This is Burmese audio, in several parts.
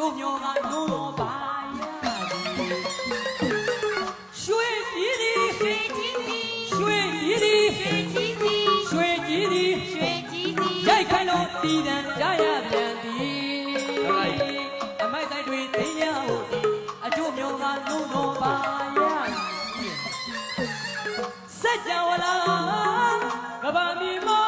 ကျိုးမျိုးကလုံးလုံးပါရသည်ရွှေကြီးသည်ရွှေကြီးသည်ရွှေကြီးသည်ရွှေကြီးသည်ရွှေကြီးသည်ရွှေကြီးသည်ရိုက်ခိုင်းလို့တည်တံကြရပြန်သည်အမိုက်ဆိုင်တွေသိရဟုတ်သည်အကျိုးမျိုးကလုံးလုံးပါရသည်စัจ java လာကဘာမီမော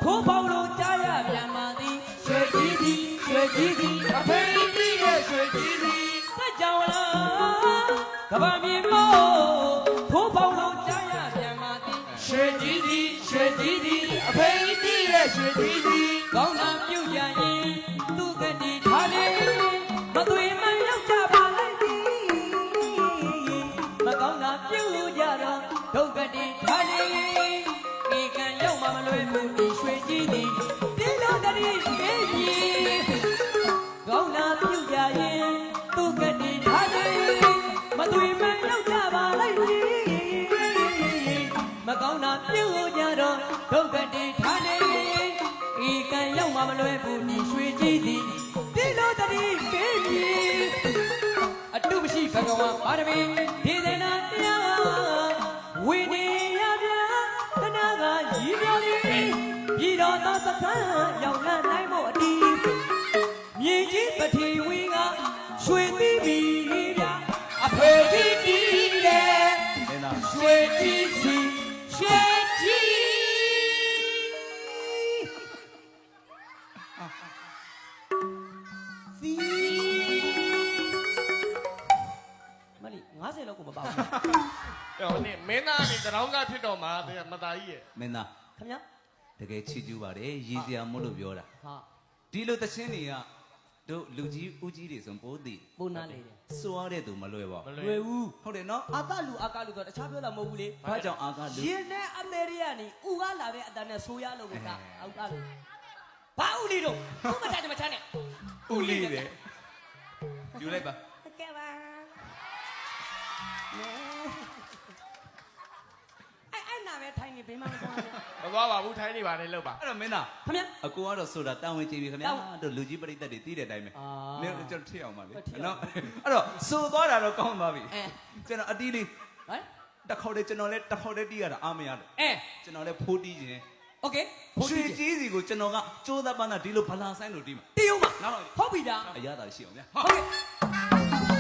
ခိုးပေါလို့ကြားရပြန်ပါသည်ရွှေကြီးသည်ရွှေကြီးသည်အဖေကြီးရဲ့ရွှေကြီးသည်စัจ java လာကဘာမီမောခိုးပေါလို့ကြားရပြန်ပါသည်ရွှေကြီးသည်ရွှေကြီးသည်အဖေကြီးရဲ့ရွှေကြီးသည်ကောင်းတာပြုတ်ကြရင်သူကတိထားလေမသွေမရောက်ကြပါလိုက်သည်မကောင်းတာပြုတ်ကြတော့ဒုက္ခတိထားလေဒီကံရောက်မှမလွယ်ဘူးဒီရွှေကြီးသည်ဒီလိုတည်းပြေးပြေးကောင်းတာပြုတ်ကြရင်သူကတိထားလေမသွေမရောက်ကြပါလိုက်သည်မကောင်းတာပြုတ်ကြတော့ဒုက္ခတိထားလေဒီကံရောက်မှမလွယ်ဘူးဒီရွှေကြီးသည်ဒီလိုတည်းပြေးပြေးအတုမရှိဘဂဝါပါရမီဒီဒေနာတရားဝိနေယဗျာတနာကရည်ပြောလေးပြည်တော်သောစခန်းရောက်လာနိုင်ဖို့အတီးမြေကြီးပထီဝီကရွှေသီးပြီဗျာအဖေကြီးတီးတယ်ရွှေကြီးစီရွှေကြီးစီမလီ90လောက်ကိုမပါဘူးဟိုနေ့မင်းသားနေတရောင်းကဖြစ်တော့မှာမသားကြီးရဲ့မင်းသားခင်ဗျာတကယ်ချီးကျူးပါတယ်ရည်စရာမို့လို့ပြောတာဟာဒီလိုတခြင်းတွေကတို့လူကြီးဦးကြီးတွေဆိုပိုးသိပိုးနားလေတယ်စွာတဲ့သူမလွယ်ပါဘူးမလွယ်ဘူးဟုတ်တယ်နော်အာကလူအာကလူဆိုတခြားပြောတာမဟုတ်ဘူးလေဘာကြောင့်အာကလူရင်နဲ့အသေးရကနေဥကားလာတဲ့အတန်းနဲ့ဆိုရလို့ကအောက်ကလူဘာဥလီတော့ဥမတတ်တယ်မချမ်းနဲ့ဥလီပဲယူလိုက်ပါကဲပါအဲ့နာပဲထိုင်နေဘေးမှာမသွားမသွားပါဘူးထိုင်းနေပါနဲ့လို့ပါအဲ့တော့မင်းသားခင်ဗျအကူကတော့ဆိုတာတန်ဝင်ကြည့်ပြီခင်ဗျာတို့လူကြီးပရိသတ်တွေတီးတဲ့အတိုင်းပဲမင်းကျွန်တော်ထည့်အောင်ပါလေနော်အဲ့တော့စိုးသွားတာတော့ကောင်းသွားပြီကျွန်တော်အတီးလေးဟမ်တစ်ခေါက်တည်းကျွန်တော်လည်းတစ်ခေါက်တည်းတီးရတာအားမရတယ်ကျွန်တော်လည်းဖိုးတီးခြင်းโอเคရွှေကြီးစီကိုကျွန်တော်ကကြိုးသားပန်းသားဒီလိုဗလာဆိုင်လို့တီးမှာတီးအောင်ပါဟုတ်ပြီလားအရသာရှိအောင်ဗျာဟုတ်ကဲ့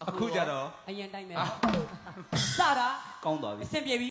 အခုကြတော့အရင်တိုင်းပဲစတာကောင်းသွားပြီအဆင်ပြေပြီ